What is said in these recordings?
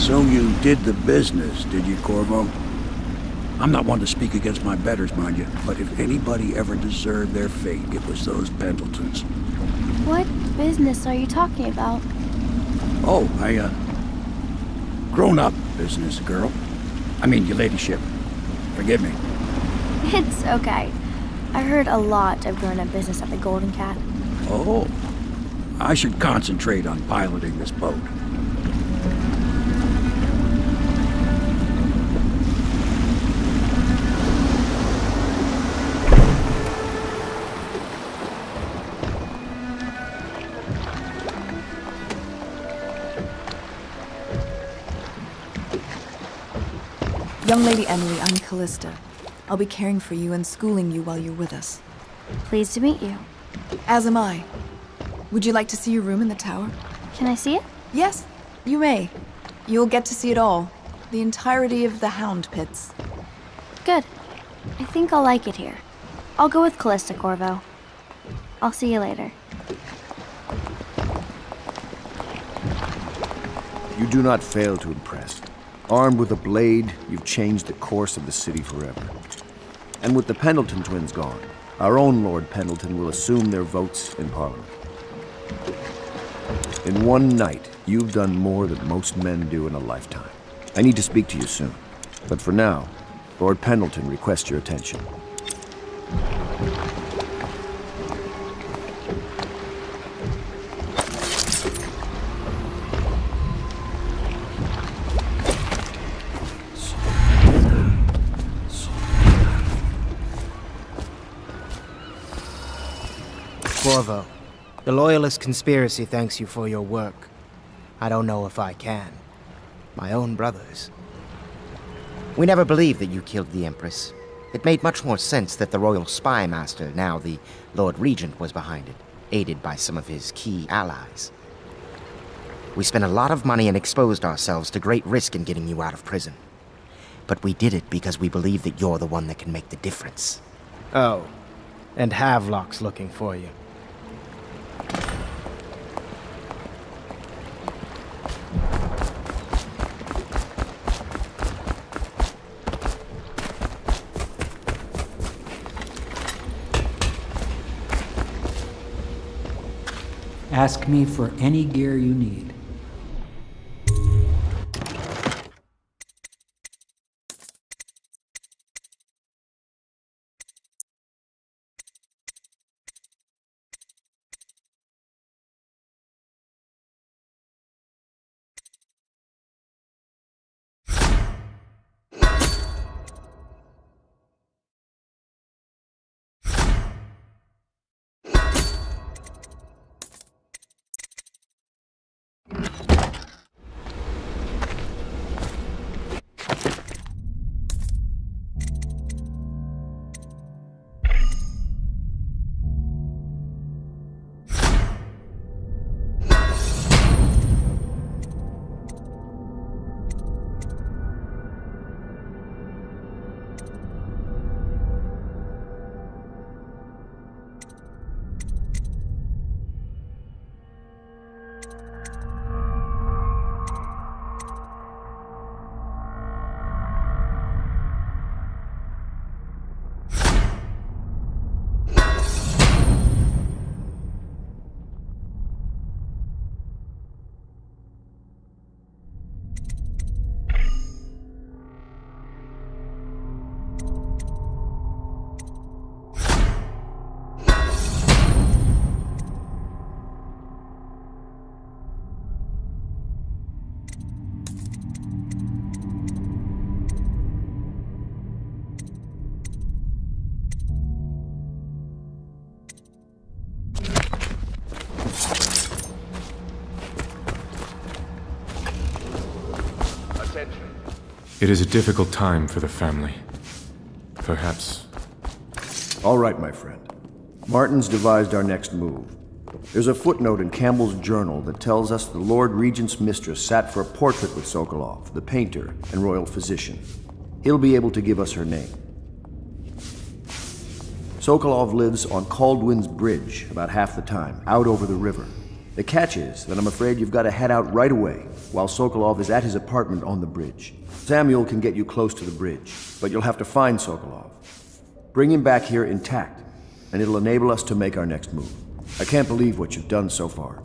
So you did the business, did you, Corvo? I'm not one to speak against my betters, mind you, but if anybody ever deserved their fate, it was those Pendletons. What business are you talking about? Oh, grown-up business, girl. I mean, your ladyship. Forgive me. It's okay. I heard a lot of grown-up business at the Golden Cat. Oh, I should concentrate on piloting this boat. Young Lady Emily, I'm Callista. I'll be caring for you and schooling you while you're with us. Pleased to meet you. As am I. Would you like to see your room in the tower? Can I see it? Yes, you may. You'll get to see it all. The entirety of the Hound Pits. Good. I think I'll like it here. I'll go with Callista, Corvo. I'll see you later. You do not fail to impress. Armed with a blade, you've changed the course of the city forever. And with the Pendleton twins gone, our own Lord Pendleton will assume their votes in Parliament. In one night, you've done more than most men do in a lifetime. I need to speak to you soon. But for now, Lord Pendleton requests your attention. Corvo, the Loyalist conspiracy thanks you for your work. I don't know if I can. My own brothers. We never believed that you killed the Empress. It made much more sense that the Royal Spy Master, now the Lord Regent, was behind it, aided by some of his key allies. We spent a lot of money and exposed ourselves to great risk in getting you out of prison. But we did it because we believe that you're the one that can make the difference. Oh, and Havelock's looking for you. Ask me for any gear you need. It is a difficult time for the family. Perhaps... All right, my friend. Martin's devised our next move. There's a footnote in Campbell's journal that tells us the Lord Regent's mistress sat for a portrait with Sokolov, the painter and royal physician. He'll be able to give us her name. Sokolov lives on Caldwin's Bridge about half the time, out over the river. The catch is that I'm afraid you've got to head out right away. while Sokolov is at his apartment on the bridge. Samuel can get you close to the bridge, but you'll have to find Sokolov. Bring him back here intact, and it'll enable us to make our next move. I can't believe what you've done so far.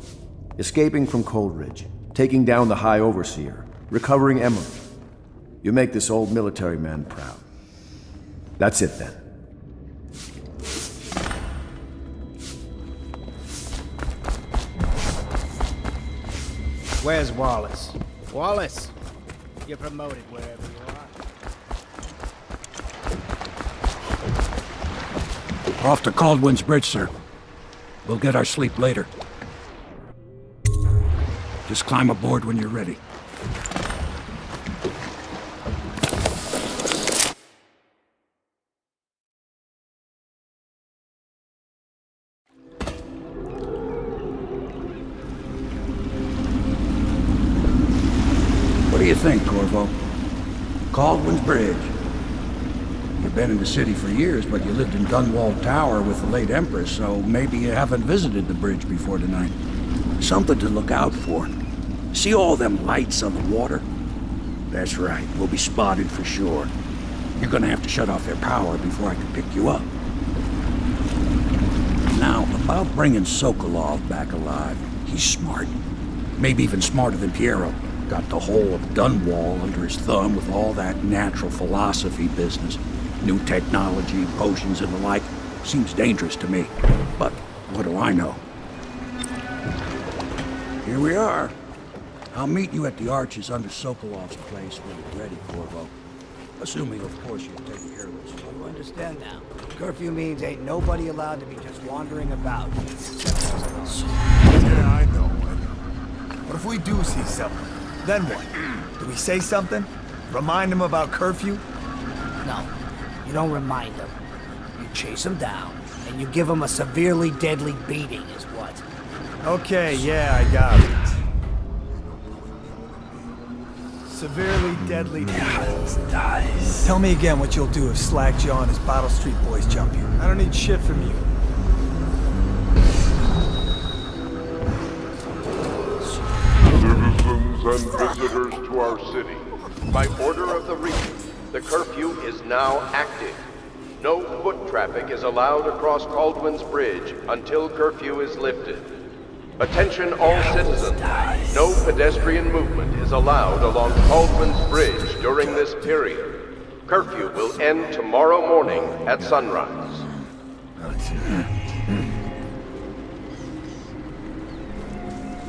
Escaping from Coldridge, taking down the High Overseer, recovering Emily. You make this old military man proud. That's it then. Where's Wallace? Wallace! You're promoted wherever you are. We're off to Caldwin's Bridge, sir. We'll get our sleep later. Just climb aboard when you're ready. What do you think, Corvo? Caldwin's Bridge. You've been in the city for years, but you lived in Dunwall Tower with the late Empress, so maybe you haven't visited the bridge before tonight. Something to look out for. See all them lights on the water? That's right, we'll be spotted for sure. You're gonna have to shut off their power before I can pick you up. Now, about bringing Sokolov back alive. He's smart. Maybe even smarter than Piero. Got the whole of Dunwall under his thumb with all that natural philosophy business. New technology, potions and the like. Seems dangerous to me. But what do I know? Here we are. I'll meet you at the arches under Sokolov's place when you're ready, Corvo. Assuming, of course, you'll take care of this. You understand now. Curfew means ain't nobody allowed to be just wandering about. Yeah, I know. What if we do see something? Then what? Do we say something? Remind them about curfew? No, you don't remind them. You chase them down, and you give them a severely deadly beating is what. Okay, yeah, I got it. Severely deadly. Nice. Tell me again what you'll do if Slackjaw and his Bottle Street boys jump you. I don't need shit from you. Citizens and visitors to our city, by order of the Regent, the curfew is now active. No foot traffic is allowed across Caldwin's Bridge until curfew is lifted. Attention all citizens, no pedestrian movement is allowed along Caldwin's Bridge during this period. Curfew will end tomorrow morning at sunrise.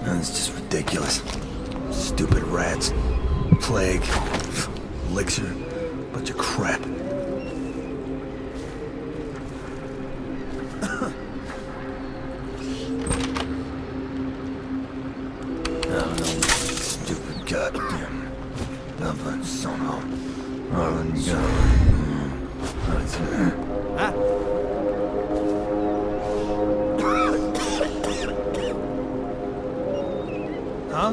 That's just ridiculous. Stupid rats. Plague. Elixir. Bunch of crap. Stupid goddamn. Nothing somehow. Huh?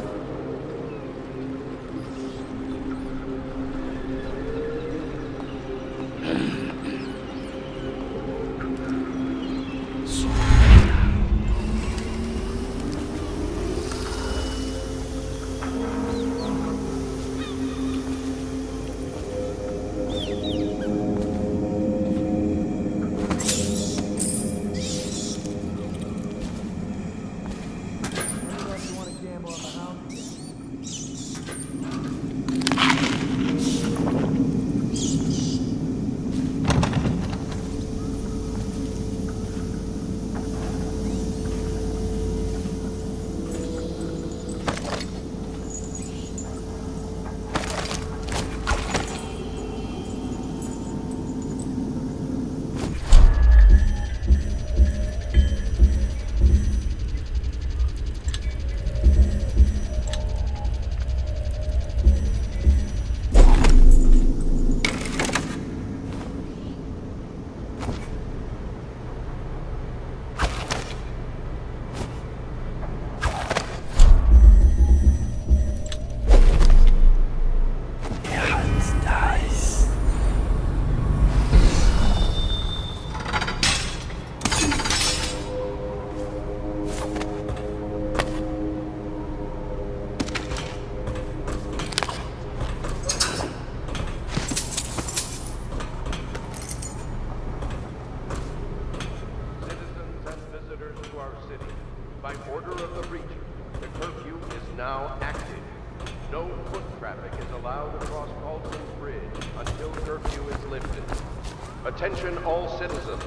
Attention all citizens.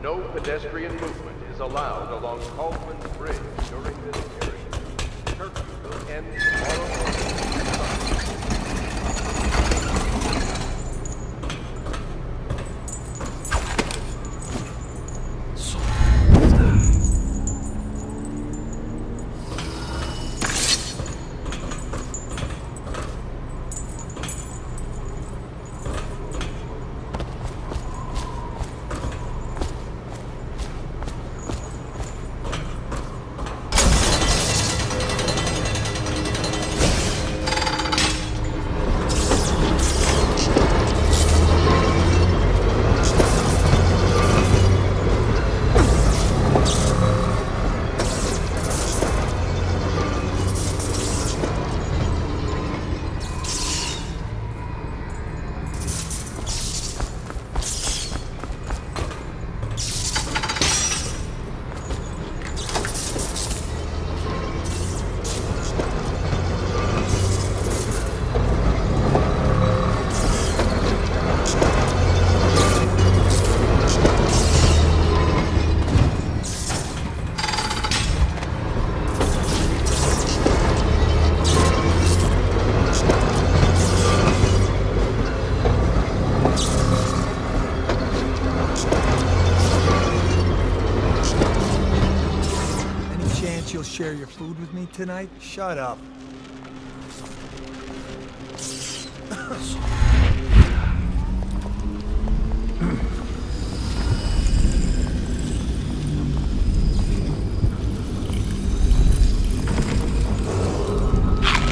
No pedestrian movement is allowed along Caldwell's Bridge during this period. Curfew will end tomorrow Share your food with me tonight? Shut up.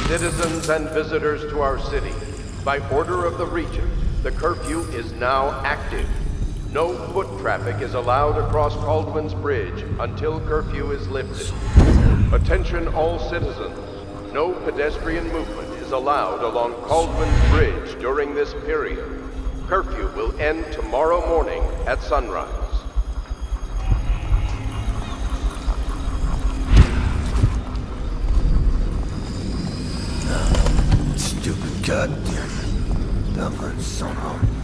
Citizens and visitors to our city, by order of the Regent, the curfew is now active. No foot traffic is allowed across Caldwell's Bridge until curfew is lifted. Attention all citizens. No pedestrian movement is allowed along Caldwell's Bridge during this period. Curfew will end tomorrow morning at sunrise. Stupid goddamn dumb son of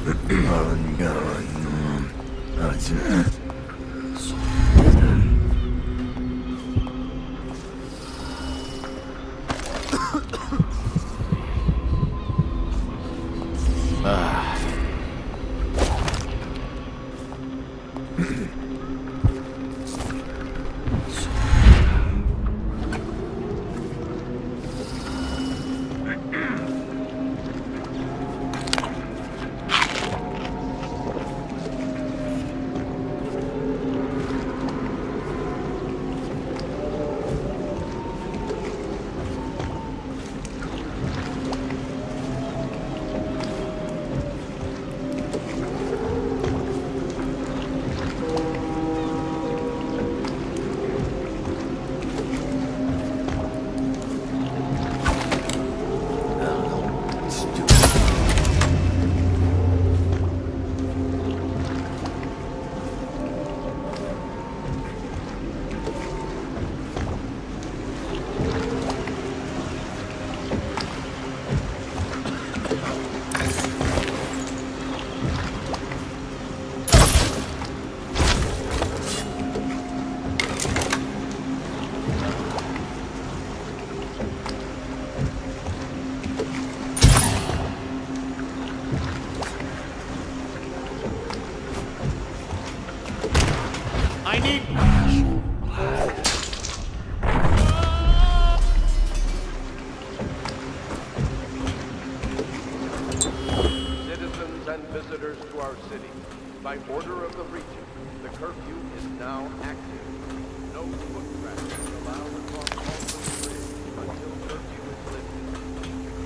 By order of the Regent, the curfew is now active. No foot traffic is allowed across Caldwell's Bridge until curfew is lifted.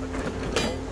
Attention all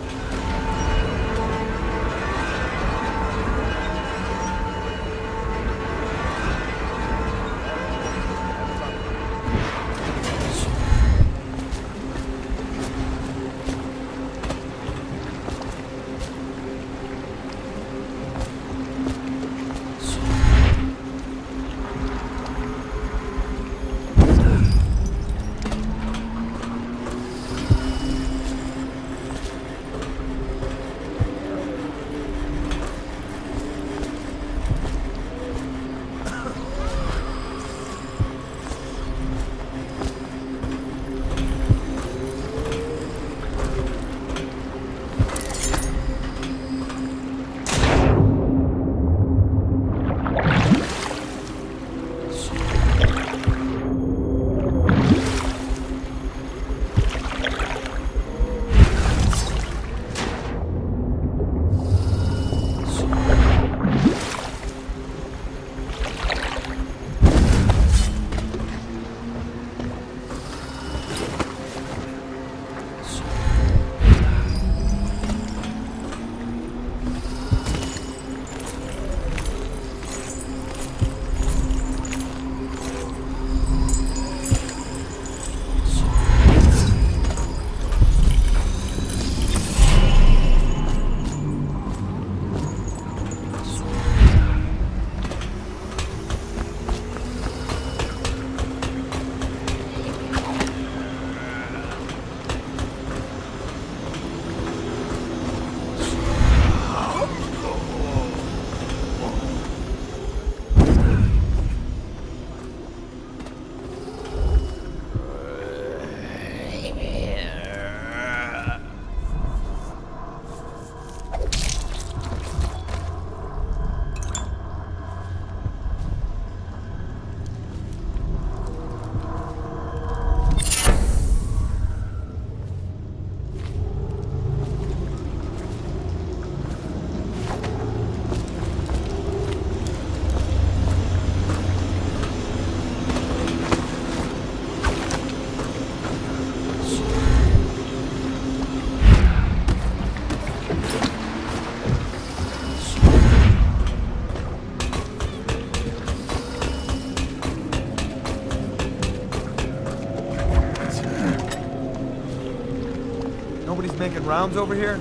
making rounds over here?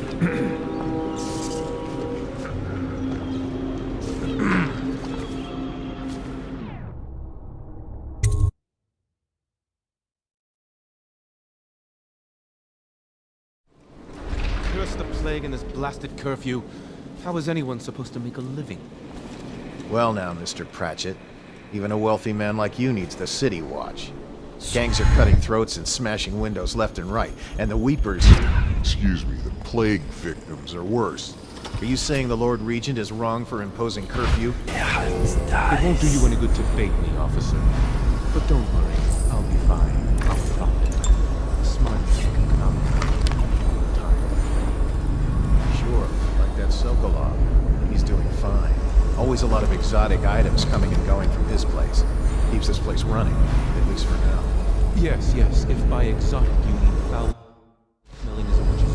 Curse the plague and this blasted curfew. How is anyone supposed to make a living? Well now, Mr. Pratchett. Even a wealthy man like you needs the city watch. Gangs are cutting throats and smashing windows left and right, and the Weepers... Excuse me, the plague victims are worse. Are you saying the Lord Regent is wrong for imposing curfew? It won't do you any good to bait me, officer. But don't worry, I'll be fine. I'll stop it. A smart man can come. Sure, like that Sokolov. He's doing fine. Always a lot of exotic items coming and going from his place. Keeps this place running, at least for now. Yes, yes. If by exotic you mean foul smelling as much as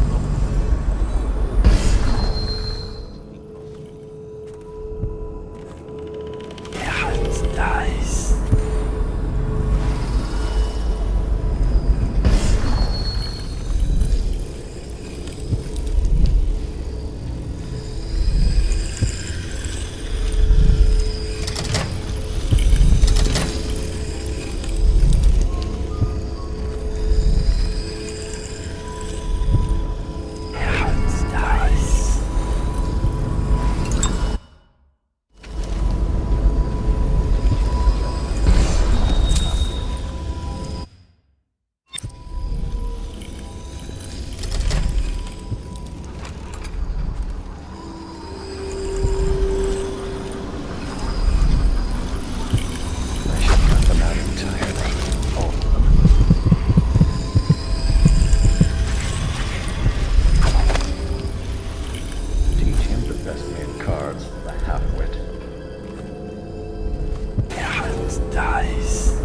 Nice.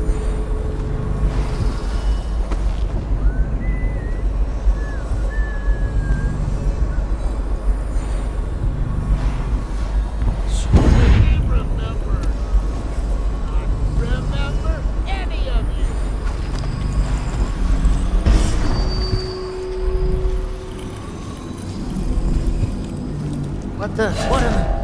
What the? What am I?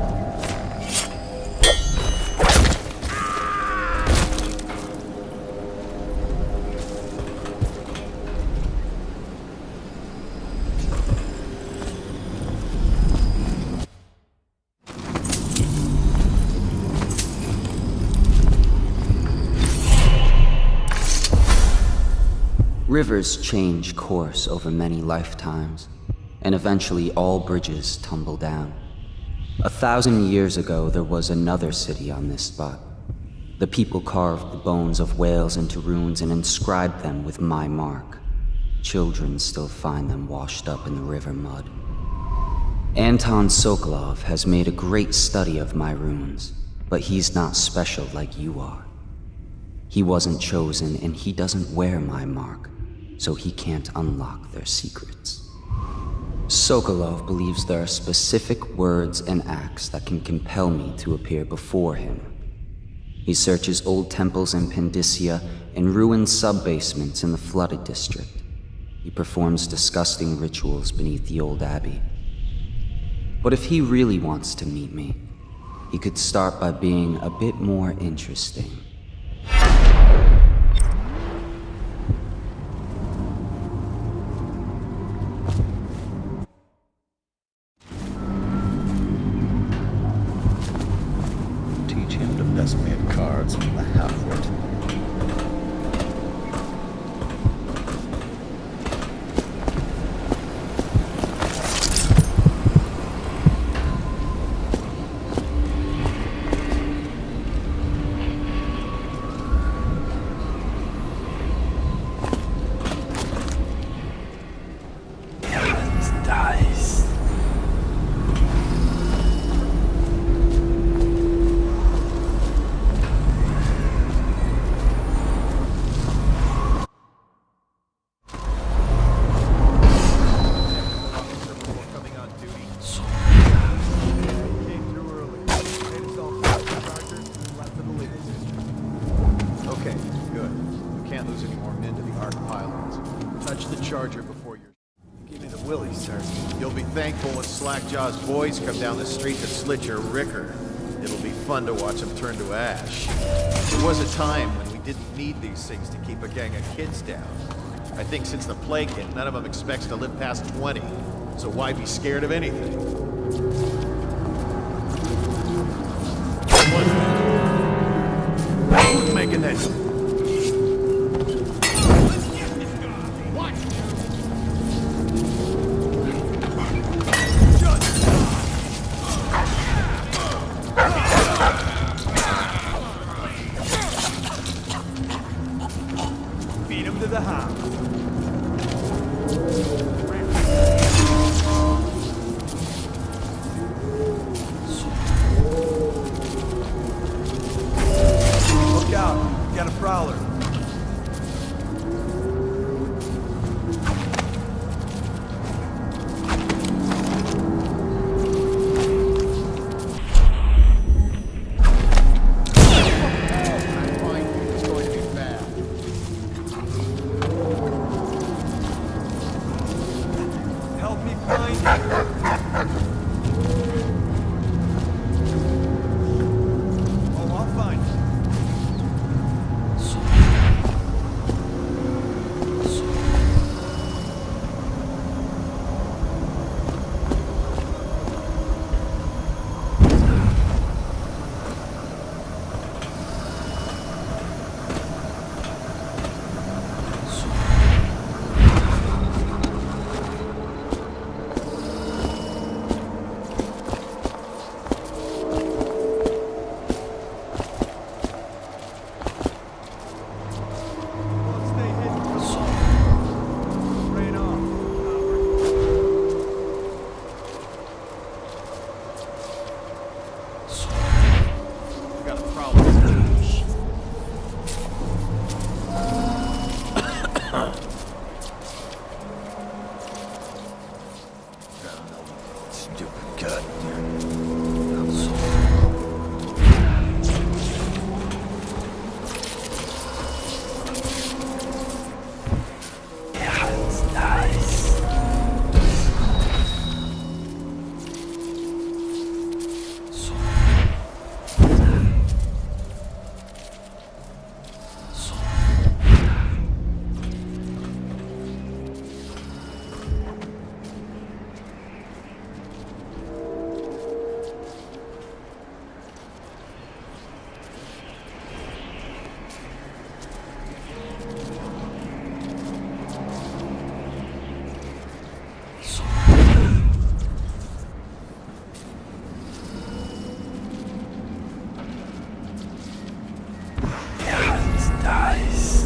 Rivers change course over many lifetimes, and eventually all bridges tumble down. 1,000 years ago, there was another city on this spot. The people carved the bones of whales into runes and inscribed them with my mark. Children still find them washed up in the river mud. Anton Sokolov has made a great study of my runes, but he's not special like you are. He wasn't chosen, and he doesn't wear my mark, so he can't unlock their secrets. Sokolov believes there are specific words and acts that can compel me to appear before him. He searches old temples in Pendicia and ruined sub-basements in the flooded district. He performs disgusting rituals beneath the old abbey. But if he really wants to meet me, he could start by being a bit more interesting. Best-made cards from the half-wit. Give me the willies. Slackjaw's boys come down the street to slit your ricker, it'll be fun to watch them turn to ash. There was a time when we didn't need these things to keep a gang of kids down. I think since the plague hit, none of them expects to live past 20. So why be scared of anything? Who's making that? Beat him to the house. Look out, got a prowler. Help me find her. Oh, I'll find her. Got a problem. Stupid cut. Yeah, it's nice. Yeah, it's nice.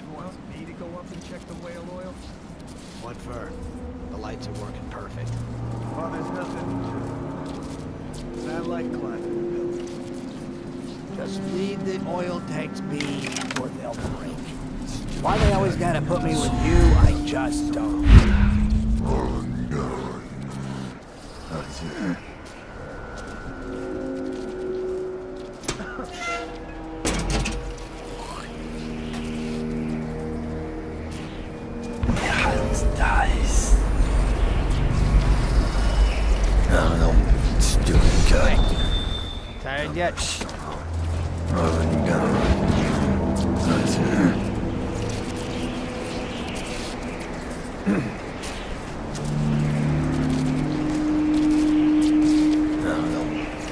Who else need to go up and check the whale oil? What for? The lights are working perfect. Well, there's nothing. Satellite climbing. Just leave the oil tanks be, or they'll break. Why they always gotta put me with you, I just don't. Yeah, it's nice. Stupid cut. Tired yet?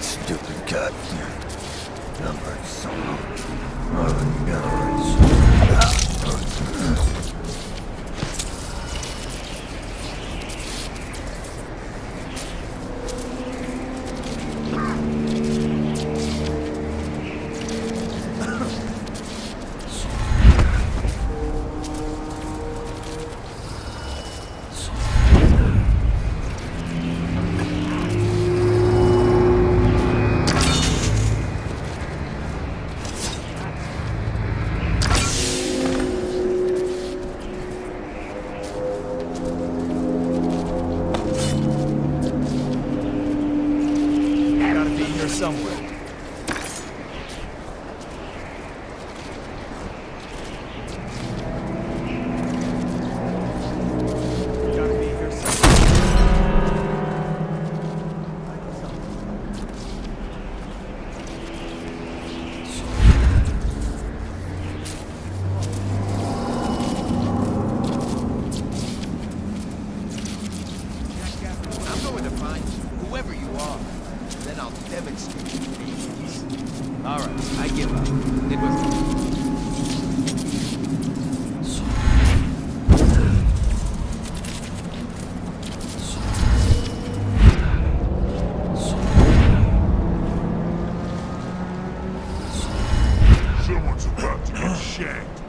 Stupid cut. Number so. here somewhere. Gotta be here somewhere. I'm going to find you, whoever you are. Then I'll demonstrate your feelings. All right, I give up. It was... Someone's about to get shanked.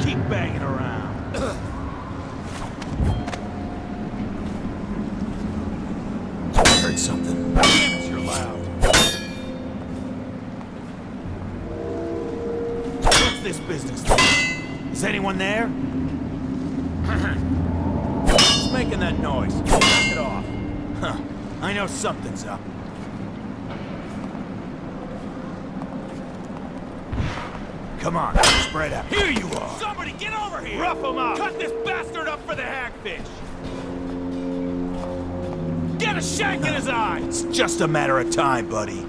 Keep banging around. I heard something. Damn it, you're loud. What's this business thing? Is anyone there? Who's making that noise? Knock it off. Huh. I know something's up. Come on, spread out. Here you are! Somebody get over here! Rough him up! Cut this bastard up for the hagfish! Get a shank in his eye! It's just a matter of time, buddy. Be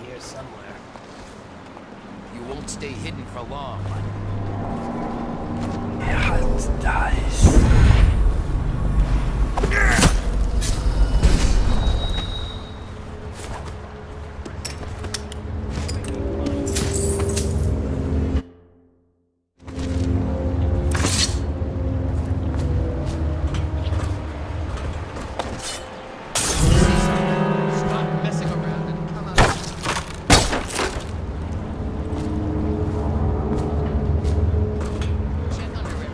here somewhere. You won't stay hidden for long. Stop messing around and come out. Check under it.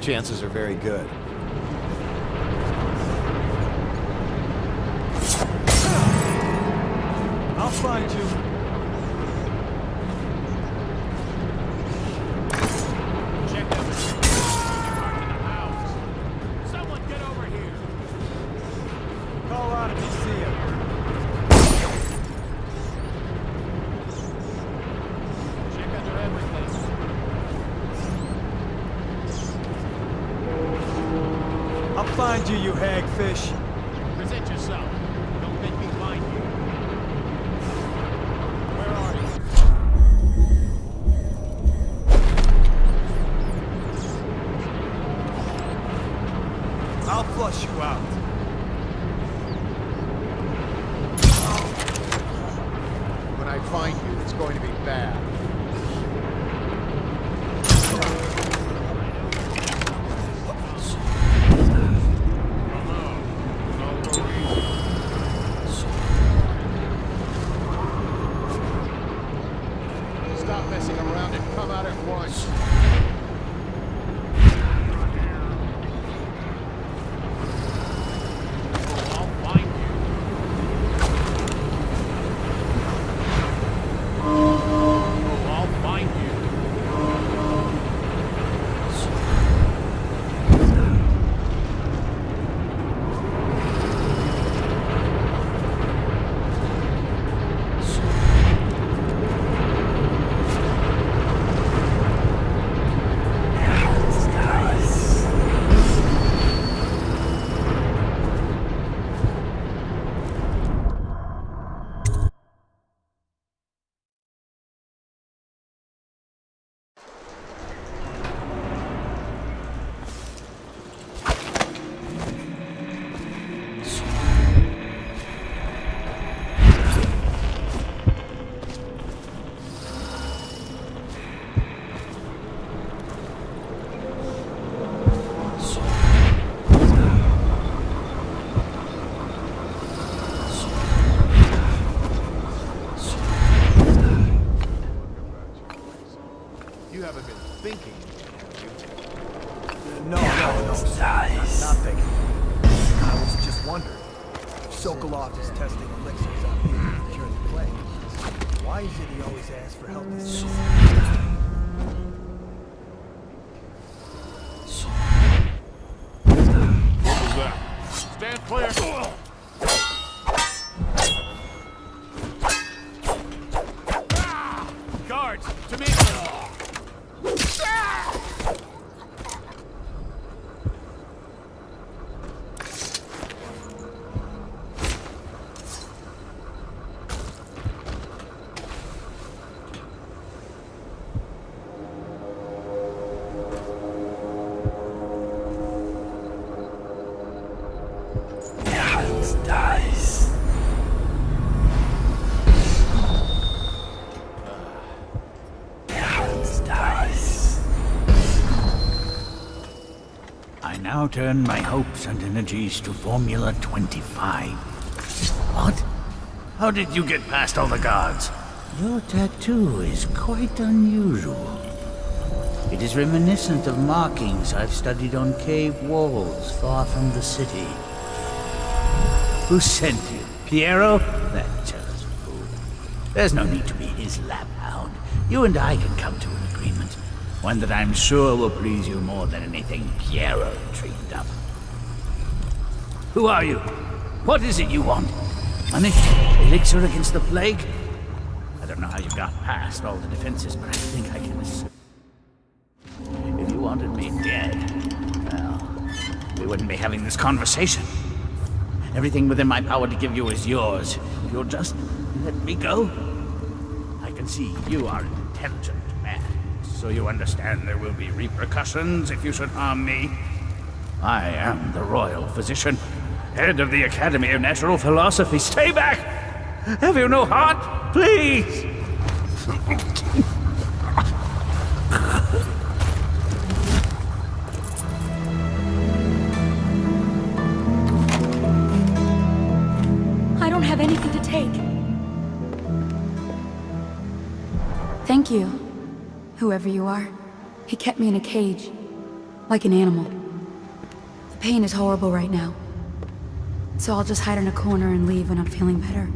Chances are very good. I'll find you. Check out the house. Someone get over here. Call out if you see him. Check under everything. I'll find you, you hagfish. Present yourself. Don't make me find you. Where are you? I'll flush you out. When I find you, it's going to be bad. Stop messing around and come out at once. I'll find you. I'll find you. thinking. No, not thinking. I was just wondering. Sokolov is testing elixirs on me to cure the plague. Why is it he always asks for help with this? What was that? Stand clear. Guards, to me! I now turn my hopes and energies to Formula 25. What? How did you get past all the guards? Your tattoo is quite unusual. It is reminiscent of markings I've studied on cave walls far from the city. Who sent you? Piero? That jealous fool. There's no need to be his laphound. You and I can come to an agreement. One that I'm sure will please you more than anything Piero dreamed up. Who are you? What is it you want? Money? Elixir against the plague? I don't know how you got past all the defenses, but I think I can assume. If you wanted me dead, well, we wouldn't be having this conversation. Everything within my power to give you is yours. If you'll just let me go. I can see you are an intelligent man, so you understand there will be repercussions if you should harm me. I am the royal physician, head of the Academy of Natural Philosophy. Stay back! Have you no heart? Please! I don't have anything to take. Thank you, whoever you are. He kept me in a cage, like an animal. The pain is horrible right now, so I'll just hide in a corner and leave when I'm feeling better.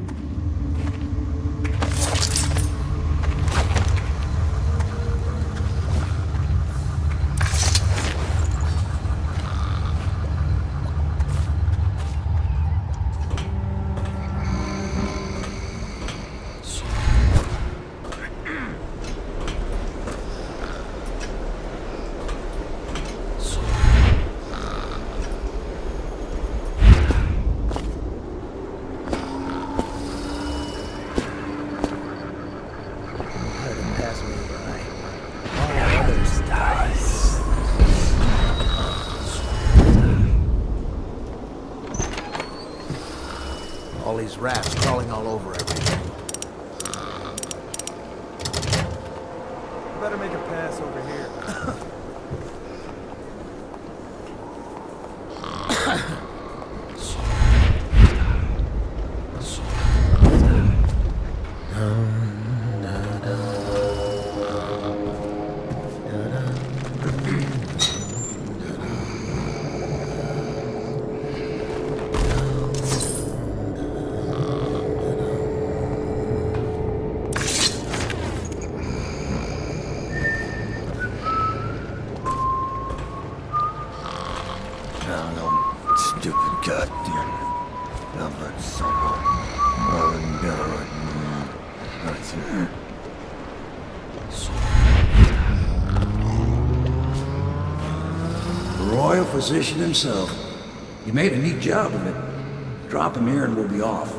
All these rats crawling all over everything. Better make a pass over here. Royal physician himself. You made a neat job of it. Drop him here and we'll be off.